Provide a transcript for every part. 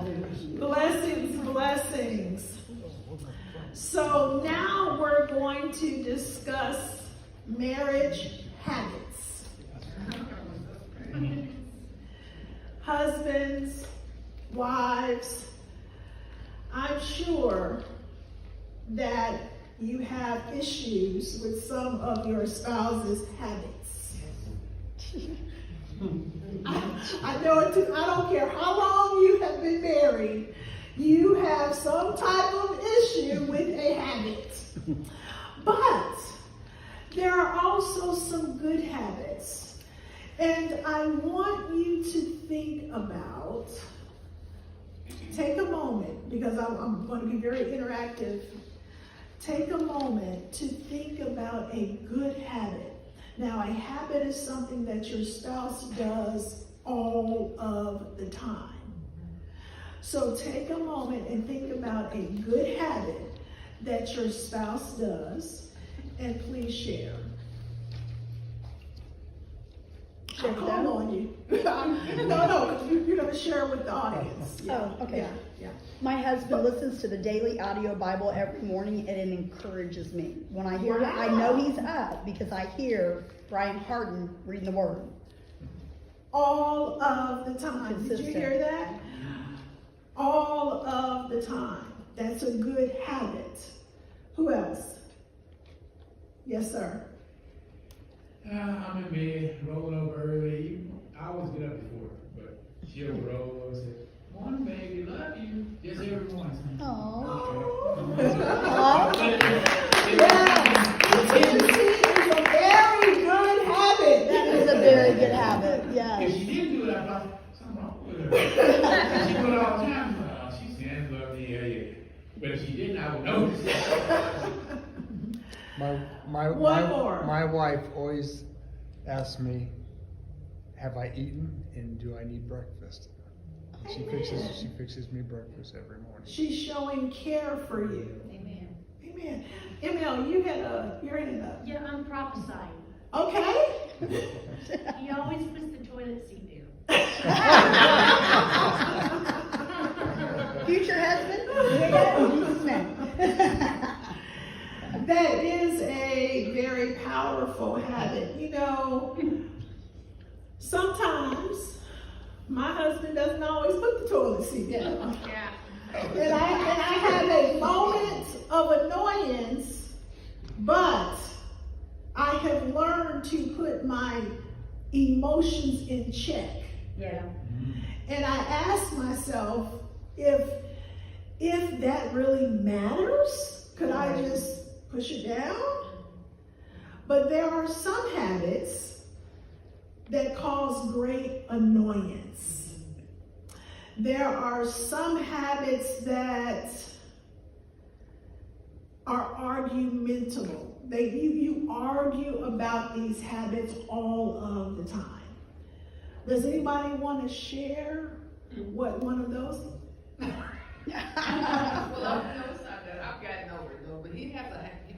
Blessings, blessings. So now we're going to discuss marriage habits. Husbands, wives, I'm sure that you have issues with some of your spouse's habits. I know it too. I don't care how long you have been married, you have some type of issue with a habit. But there are also some good habits. And I want you to think about, take a moment, because I'm going to be very interactive. Take a moment to think about a good habit. Now, a habit is something that your spouse does all of the time. So take a moment and think about a good habit that your spouse does, and please share. I'll call on you. No, you're going to share with the audience. Yeah. Oh, okay. Yeah. My husband listens to the daily audio Bible every morning, and it encourages me. When I hear it, I know he's up because I hear Brian Harden reading the Word. All of the time. Consistent. Did you hear that? All of the time. That's a good habit. Who else? Yes, sir. I'm in bed, rolling over early. I always get up before, but she'll roll over and say, "Morning, baby, love you." Just every morning. Aww. Yes, intimacy is a very good habit. That is a very good habit, If yes. she didn't do it, I'd be like, something wrong with her. She do it all the time. She says, "Love me, yeah." But if she didn't, I would notice. My wife always asks me, have I eaten and do I need breakfast? And she fixes me breakfast every morning. She's showing care for you. Amen. Amen. Emil, you're in a. Yeah, I'm prophesying. Okay. He always puts the toilet seat there. Future husband? That is a very powerful habit. You know, sometimes my husband doesn't always put the toilet seat down. Yeah. And I have a moment of annoyance, but I have learned to put my emotions in check. Yeah. And I ask myself, if that really matters, could I just push it down? But there are some habits that cause great annoyance. There are some habits that are argumentable. You argue about these habits all of the time. Does anybody want to share what one of those? Well, I've noticed that I've gotten over it though, but he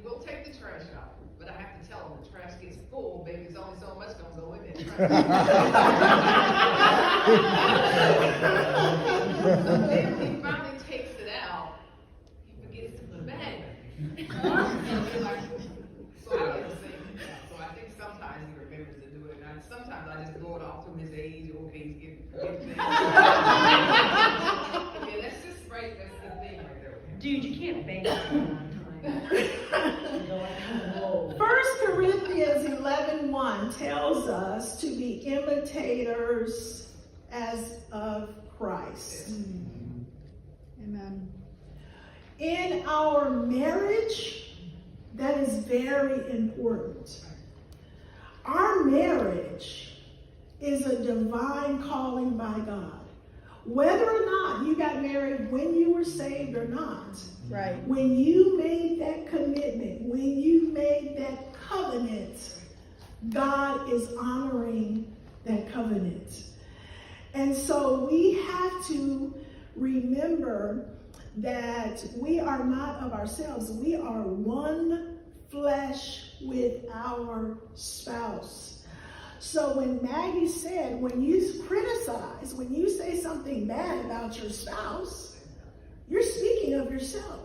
will take the trash out. But I have to tell him the trash gets full, baby. There's only so much gonna go in it. Then he finally takes it out. He forgets to put it back. So I think sometimes he remembers to do it. And sometimes I just blow it off to his age. Okay, he's getting things. Yeah, that's just right. That's the thing right there. Dude, you can't bang it all the time. 1 Corinthians 11:1 tells us to be imitators as of Christ. Amen. In our marriage, that is very important. Our marriage is a divine calling by God. Whether or not you got married when you were saved or not, Right. when you made that commitment, when you made that covenant, God is honoring that covenant. And so we have to remember that we are not of ourselves. We are one flesh with our spouse. So when Maggie said, when you criticize, realize when you say something bad about your spouse, you're speaking of yourself.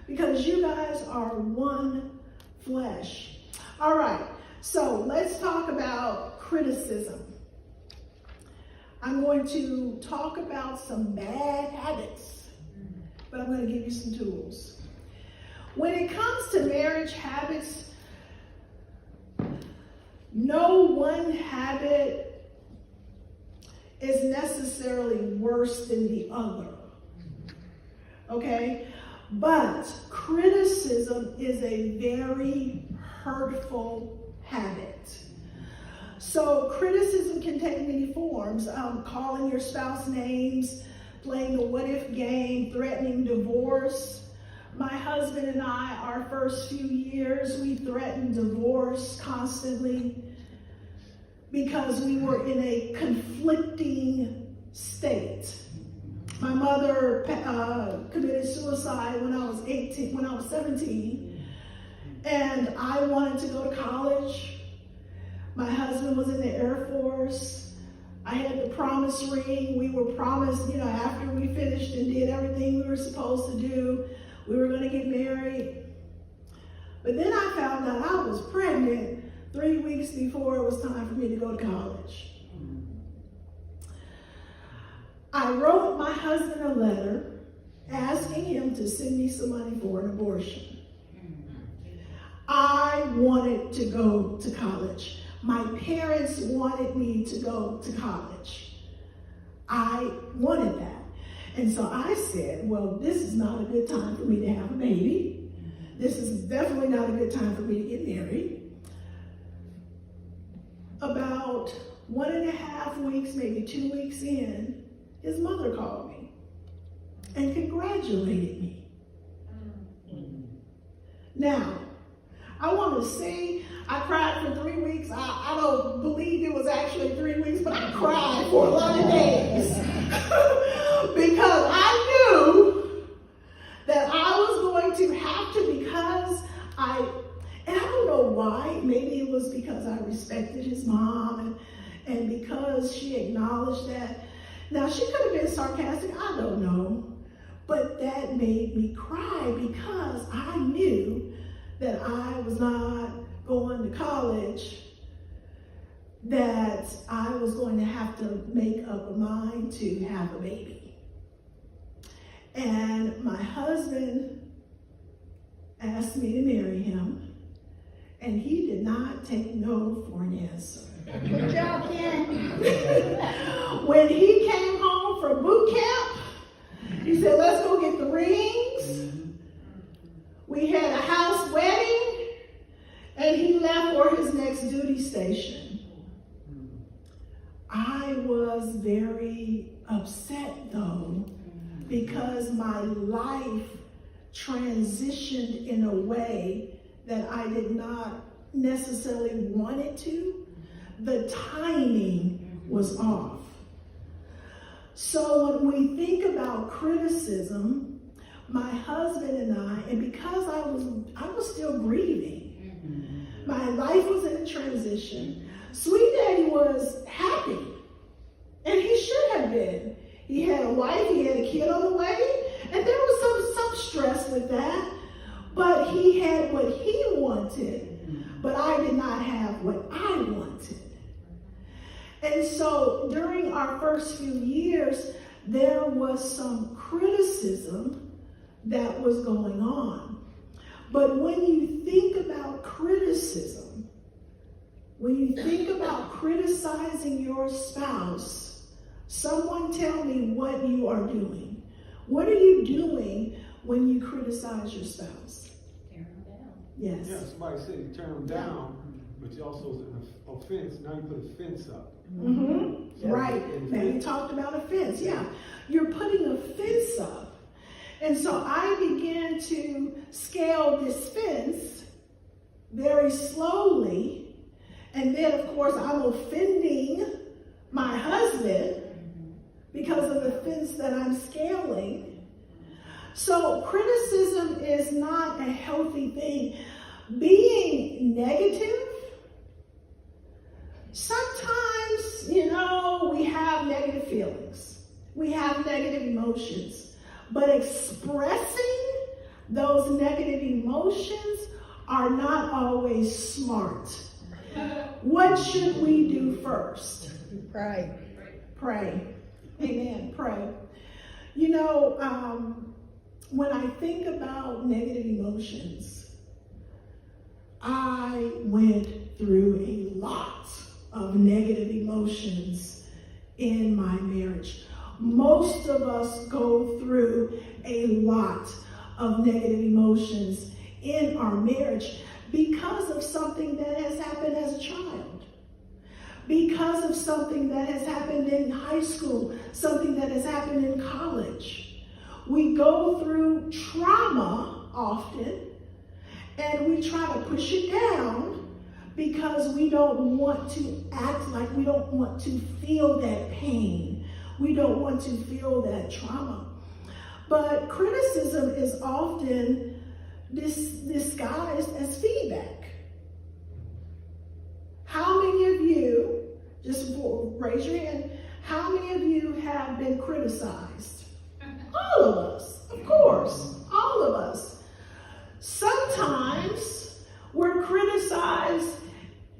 Because you guys are one flesh. All right, so let's talk about criticism. I'm going to talk about some bad habits, but I'm going to give you some tools. When it comes to marriage habits, no one habit is necessarily worse than the other. Okay? But criticism is a very hurtful habit. So criticism can take many forms. Calling your spouse names, playing the what if game, threatening divorce. My husband and I, our first few years, we threatened divorce constantly because we were in a conflicting state. My mother committed suicide when I was 17, and I wanted to go to college. My husband was in the Air Force. I had the promise ring. We were promised, after we finished and did everything we were supposed to do, we were going to get married. But then I found out I was pregnant 3 weeks before it was time for me to go to college. I wrote my husband a letter asking him to send me some money for an abortion. I wanted to go to college. My parents wanted me to go to college. I wanted that. And so I said, well, this is not a good time for me to have a baby. This is definitely not a good time for me to get married. About 1.5 weeks, maybe 2 weeks in, his mother called me and congratulated me. Now, I want to say I cried for 3 weeks. I don't believe it was actually 3 weeks, but I cried for a lot of days because I knew that I was going to have to, because and I don't know why. Maybe it was because I respected his mom and because she acknowledged that. Now, she could have been sarcastic, I don't know, but that made me cry because I knew that I was not going to college, that I was going to have to make up a mind to have a baby. And my husband asked me to marry him, and he did not take no for an answer. Good job, Ken. When he came home from boot camp, he said, let's go get the rings. We had a house wedding, and he left for his next duty station. I was very upset, though, because my life transitioned in a way that I did not necessarily want it to. The timing was off. So when we think about criticism, my husband and I, and because I was still grieving, my life was in a transition. Sweet Daddy was happy, and he should have been. He had a wife, he had a kid on the way, and there was some stress with that, but he had what he wanted, but I did not have what I wanted. And so during our first few years, there was some criticism that was going on. But when you think about criticism, when you think about criticizing your spouse, someone tell me what you are doing. What are you doing when you criticize your spouse? Tear them down. Yes. Yeah, somebody said you turn them down, but you also an offense. Now you put a fence up. Mm-hmm. So, Right. Now you talked about a fence. Yeah. You're putting a fence up. And so I began to scale this fence very slowly. And then, of course, I'm offending my husband because of the fence that I'm scaling. So criticism is not a healthy thing. Being negative, sometimes, we have negative feelings. We have negative emotions. But expressing those negative emotions are not always smart. What should we do first? Pray. Pray. Amen. Pray. You know, when I think about negative emotions, I went through a lot of negative emotions in my marriage. Most of us go through a lot of negative emotions in our marriage because of something that has happened as a child, because of something that has happened in high school, something that has happened in college. We go through trauma often, and we try to push it down because we don't want to act like, we don't want to feel that pain. We don't want to feel that trauma. But criticism is often disguised as feedback. How many of you, just raise your hand, how many of you have been criticized? All of us, of course, all of us. Sometimes we're criticized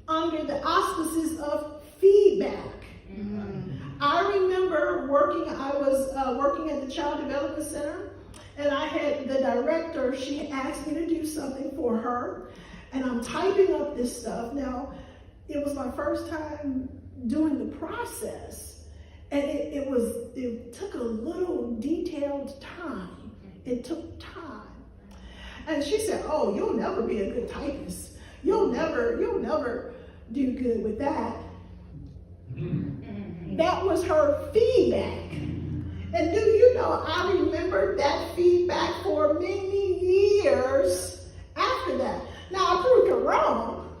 under the auspices of feedback. I remember I was working at the Child Development Center, and I had the director, she asked me to do something for her, and I'm typing up this stuff. Now, it was my first time doing the process, and it took a little detailed time. It took time. And she said, "Oh, you'll never be a good typist. You'll never do good with that." That was her feedback. And do you know, I remember that feedback for many years after that. Now, I proved her wrong.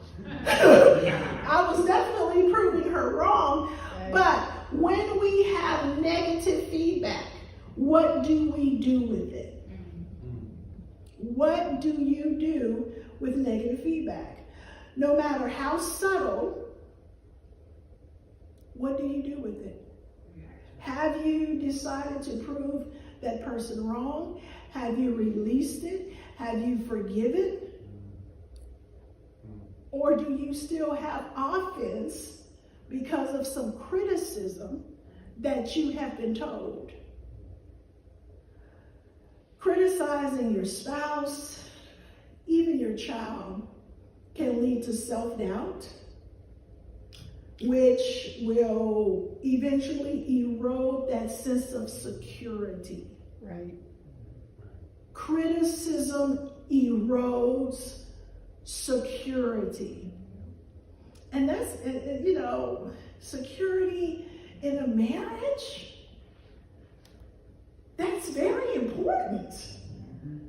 I was definitely proving her wrong. But when we have negative feedback, what do we do with it? What do you do with negative feedback? No matter how subtle, what do you do with it? Have you decided to prove that person wrong? Have you released it? Have you forgiven? Or do you still have offense because of some criticism that you have been told? Criticizing your spouse, even your child, can lead to self-doubt, which will eventually erode that sense of security. Right. Criticism erodes security. And that's, security in a marriage, that's very important.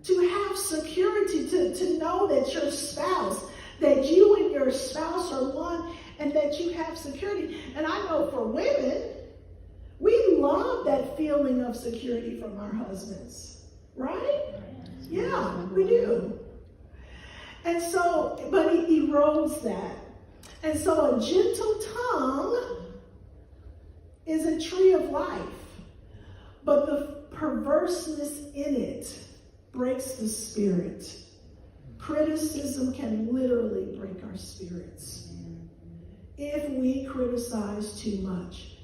To have security, to know that your spouse, that you and your spouse are one, and that you have security. And I know for women, we love that feeling of security from our husbands, right? Yeah, we do. And so, but it erodes that. And so a gentle tongue is a tree of life, but the perverseness in it breaks the spirit. Criticism can literally break our spirits if we criticize too much.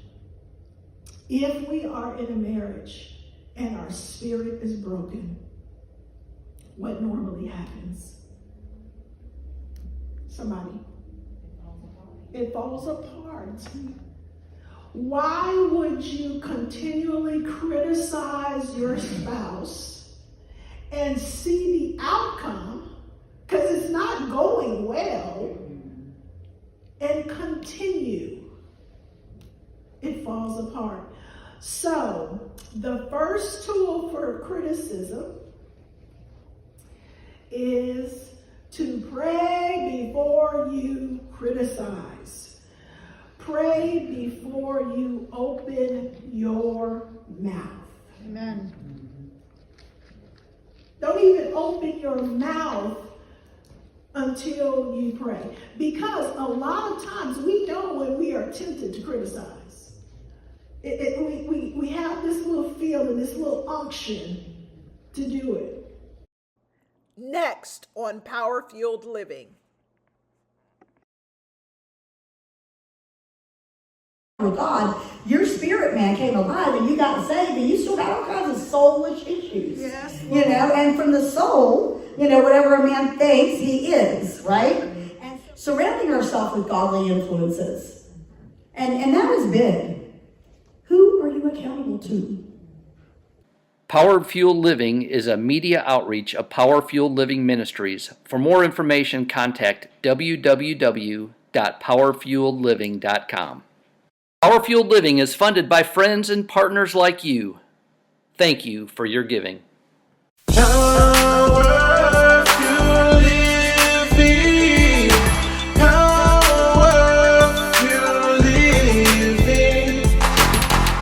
If we are in a marriage and our spirit is broken, what normally happens? Somebody. It falls apart. Why would you continually criticize your spouse and see the outcome, because it's not going well, and continue? It falls apart. So, the first tool for criticism is to pray before you criticize. Pray before you open your mouth. Amen. Don't even open your mouth until you pray. Because a lot of times we know when we are tempted to criticize. we have this little feeling, this little unction to do it. Next on Power Fueled Living. With God, your spirit man came alive and you got saved, and you still got all kinds of soulish issues. Yes. You know, and from the soul, you know, whatever a man thinks he is, right? And surrounding ourselves with godly influences. And that is big. Who are you accountable to? Power Fueled Living is a media outreach of Power Fueled Living Ministries. For more information, contact www.powerfueledliving.com. Power Fueled Living is funded by friends and partners like you. Thank you for your giving. Power